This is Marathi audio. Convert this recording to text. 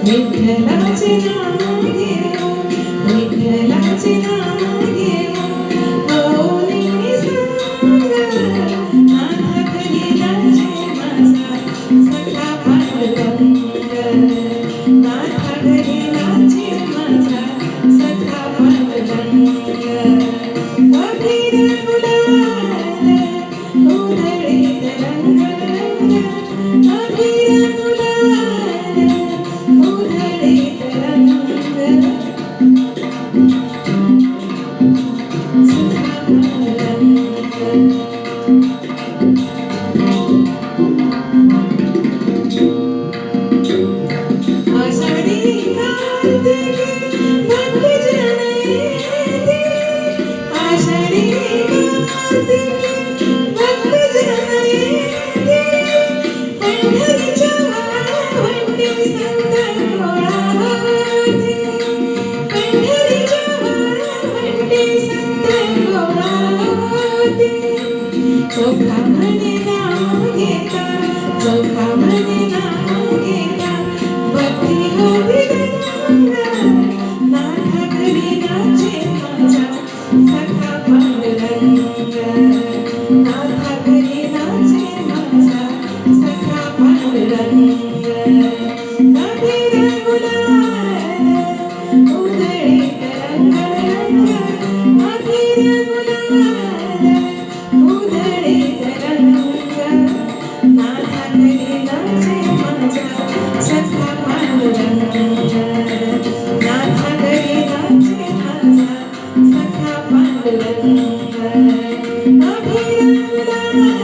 विठ्ठलाचे नाम घेऊ, विठ्ठलाचे नाम घेऊ, होली संग नाथा करीलाचे माझा सखा पांडुरंग, नाथा करीलाचे माझा सखा पांडुरंग. अभिर गुलाल उधळीत रंग, अभिर गुलाल उधळीत रंग, सखा पांडुरंग. आषाढी कार्तिकी भक्तजन येती, आषाढी कार्तिकी भक्तजन येती, पंढरीच्या वाळवंटी संत गोळा होती, पंढरीच्या वाळवंटी संत गोळा होती. चोखा म्हणे नाव घेता, चोखा म्हणे नाव घेता, भक्ती होती गंगा, नाथा करीलाचे माझा सखा पांडुरंग, नाथा करीलाचे माझा सखा पांडुरंग. अभिर गुलाल उधळीत रंग, अभिर गुलाल उधळीत रंग, नाथा करीलाचे माझा सखा पांडुरंग, नाथा करीलाचे माझा सखा पांडुरंग. अभिर गुलाल